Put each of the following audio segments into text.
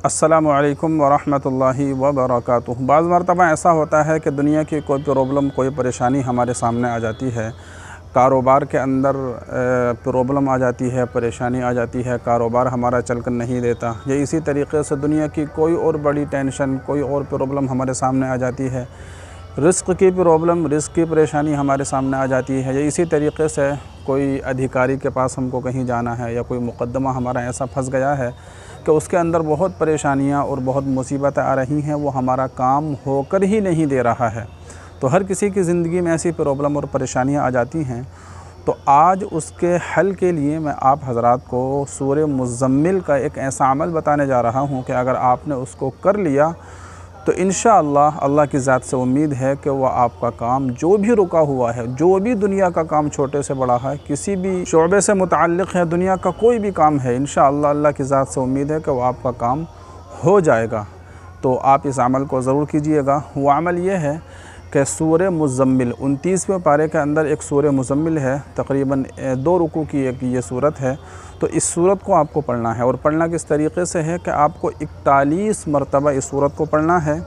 السلام علیکم ورحمۃ اللہ وبرکاتہ۔ بعض مرتبہ ایسا ہوتا ہے کہ دنیا کی کوئی پرابلم، کوئی پریشانی ہمارے سامنے آ جاتی ہے، کاروبار کے اندر پرابلم آ جاتی ہے، پریشانی آ جاتی ہے، کاروبار ہمارا چل کر نہیں دیتا، یا اسی طریقے سے دنیا کی کوئی اور بڑی ٹینشن، کوئی اور پرابلم ہمارے سامنے آ جاتی ہے، رزق کی پرابلم، رزق کی پریشانی ہمارے سامنے آ جاتی ہے، یا اسی طریقے سے کوئی ادھیکاری کے پاس ہم کو کہیں جانا ہے، یا کوئی مقدمہ ہمارا ایسا پھنس گیا ہے کہ اس کے اندر بہت پریشانیاں اور بہت مصیبتیں آ رہی ہیں، وہ ہمارا کام ہو کر ہی نہیں دے رہا ہے۔ تو ہر کسی کی زندگی میں ایسی پرابلم اور پریشانیاں آ جاتی ہیں۔ تو آج اس کے حل کے لیے میں آپ حضرات کو سورہ مزمل کا ایک ایسا عمل بتانے جا رہا ہوں کہ اگر آپ نے اس کو کر لیا تو انشاءاللہ اللہ کی ذات سے امید ہے کہ وہ آپ کا کام جو بھی رکا ہوا ہے، جو بھی دنیا کا کام چھوٹے سے بڑا ہے، کسی بھی شعبے سے متعلق ہے، دنیا کا کوئی بھی کام ہے، انشاءاللہ اللہ کی ذات سے امید ہے کہ وہ آپ کا کام ہو جائے گا۔ تو آپ اس عمل کو ضرور کیجئے گا۔ وہ عمل یہ ہے کہ سورہ مزمل 29ویں پارے کے اندر ایک سورہ مزمل ہے، تقریباً 2 رکوع کی ایک یہ صورت ہے۔ تو اس صورت کو آپ کو پڑھنا ہے، اور پڑھنا کس طریقے سے ہے کہ آپ کو 41 مرتبہ اس صورت کو پڑھنا ہے،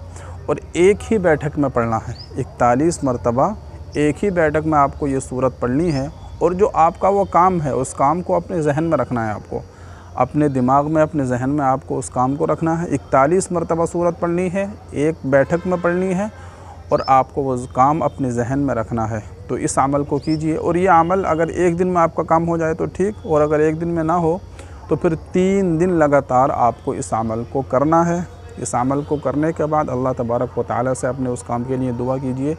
اور ایک ہی بیٹھک میں پڑھنا ہے۔ 41 مرتبہ ایک ہی بیٹھک میں آپ کو یہ صورت پڑھنی ہے، اور جو آپ کا وہ کام ہے اس کام کو اپنے ذہن میں رکھنا ہے، آپ کو اپنے دماغ میں، اپنے ذہن میں آپ کو اس کام کو رکھنا ہے۔ 41 مرتبہ صورت پڑھنی ہے، ایک بیٹھک میں پڑھنی ہے، اور آپ کو وہ کام اپنے ذہن میں رکھنا ہے۔ تو اس عمل کو کیجئے، اور یہ عمل اگر ایک دن میں آپ کا کام ہو جائے تو ٹھیک، اور اگر ایک دن میں نہ ہو تو پھر 3 دن لگاتار آپ کو اس عمل کو کرنا ہے۔ اس عمل کو کرنے کے بعد اللہ تبارک و تعالی سے اپنے اس کام کے لیے دعا کیجئے،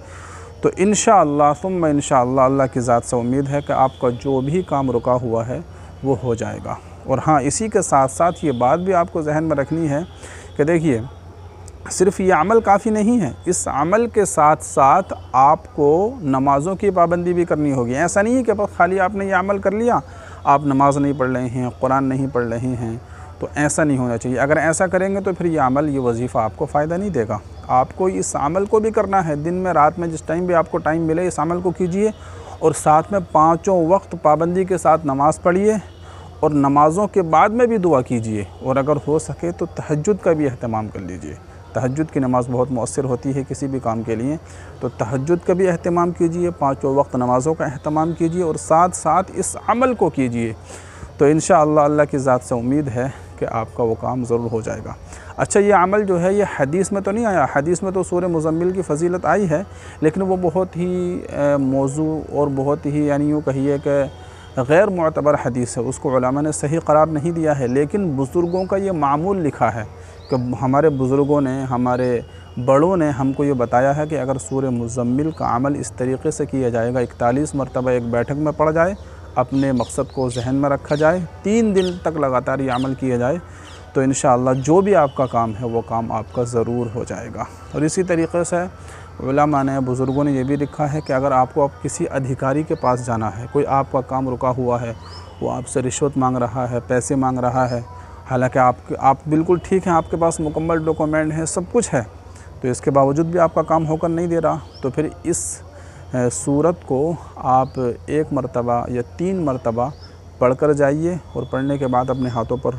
تو انشاءاللہ ثم انشاءاللہ اللہ کی ذات سے امید ہے کہ آپ کا جو بھی کام رکا ہوا ہے وہ ہو جائے گا۔ اور ہاں، اسی کے ساتھ ساتھ یہ بات بھی آپ کو ذہن میں رکھنی ہے کہ دیکھیے، صرف یہ عمل کافی نہیں ہے، اس عمل کے ساتھ ساتھ آپ کو نمازوں کی پابندی بھی کرنی ہوگی۔ ایسا نہیں ہے کہ بس خالی آپ نے یہ عمل کر لیا، آپ نماز نہیں پڑھ رہے ہیں، قرآن نہیں پڑھ رہے ہیں، تو ایسا نہیں ہونا چاہیے۔ اگر ایسا کریں گے تو پھر یہ عمل، یہ وظیفہ آپ کو فائدہ نہیں دے گا۔ آپ کو اس عمل کو بھی کرنا ہے، دن میں، رات میں، جس ٹائم بھی آپ کو ٹائم ملے اس عمل کو کیجئے، اور ساتھ میں 5 وقت پابندی کے ساتھ نماز پڑھیے، اور نمازوں کے بعد میں بھی دعا کیجئے، اور اگر ہو سکے تو تہجد کا بھی اہتمام کر لیجئے۔ تہجد کی نماز بہت مؤثر ہوتی ہے کسی بھی کام کے لیے، تو تہجد کا بھی اہتمام کیجئے، 5 وقت نمازوں کا اہتمام کیجئے، اور ساتھ ساتھ اس عمل کو کیجئے، تو انشاءاللہ اللہ کی ذات سے امید ہے کہ آپ کا وہ کام ضرور ہو جائے گا۔ اچھا، یہ عمل جو ہے یہ حدیث میں تو نہیں آیا، حدیث میں تو سورہ مزمل کی فضیلت آئی ہے، لیکن وہ بہت ہی موضوع اور بہت ہی، یعنی یوں کہیے کہ غیر معتبر حدیث ہے، اس کو علماء نے صحیح قرار نہیں دیا ہے، لیکن بزرگوں کا یہ معمول لکھا ہے کہ ہمارے بزرگوں نے، ہمارے بڑوں نے ہم کو یہ بتایا ہے کہ اگر سورہ مزمل کا عمل اس طریقے سے کیا جائے گا، 41 مرتبہ ایک بیٹھک میں پڑھ جائے، اپنے مقصد کو ذہن میں رکھا جائے، 3 دن تک لگاتار یہ عمل کیا جائے، تو انشاءاللہ جو بھی آپ کا کام ہے وہ کام آپ کا ضرور ہو جائے گا۔ اور اسی طریقے سے علماء نے، بزرگوں نے یہ بھی لکھا ہے کہ اگر آپ کو کسی ادھیکاری کے پاس جانا ہے، کوئی آپ کا کام رکا ہوا ہے، وہ آپ سے رشوت مانگ رہا ہے، پیسے مانگ رہا ہے، حالانکہ آپ بالکل ٹھیک ہیں، آپ کے پاس مکمل ڈاکومنٹ ہیں، سب کچھ ہے، تو اس کے باوجود بھی آپ کا کام ہو کر نہیں دے رہا، تو پھر اس صورت کو آپ 1 مرتبہ یا 3 مرتبہ پڑھ کر جائیے، اور پڑھنے کے بعد اپنے ہاتھوں پر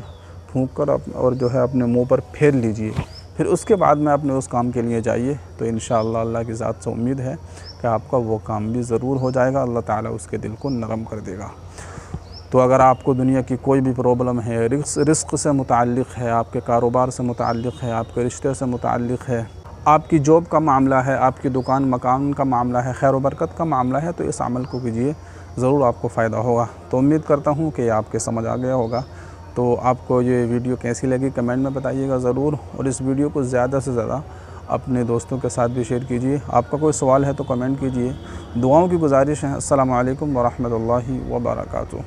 پھونک کر اور جو ہے اپنے منہ پر پھیر لیجئے، پھر اس کے بعد میں اپنے اس کام کے لیے جائیے، تو انشاءاللہ اللہ کی ذات سے امید ہے کہ آپ کا وہ کام بھی ضرور ہو جائے گا، اللہ تعالیٰ اس کے دل کو نرم کر دے گا۔ تو اگر آپ کو دنیا کی کوئی بھی پرابلم ہے، رزق سے متعلق ہے، آپ کے کاروبار سے متعلق ہے، آپ کے رشتے سے متعلق ہے، آپ کی جاب کا معاملہ ہے، آپ کی دکان مکان کا معاملہ ہے، خیر و برکت کا معاملہ ہے، تو اس عمل کو کیجئے، ضرور آپ کو فائدہ ہوگا۔ تو امید کرتا ہوں کہ آپ کے سمجھ آ گیا ہوگا۔ تو آپ کو یہ ویڈیو کیسی لگی کمنٹ میں بتائیے گا ضرور، اور اس ویڈیو کو زیادہ سے زیادہ اپنے دوستوں کے ساتھ بھی شیئر کیجئے۔ آپ کا کوئی سوال ہے تو کمنٹ کیجئے۔ دعاؤں کی گزارش ہے۔ السلام علیکم ورحمۃ اللہ وبرکاتہ۔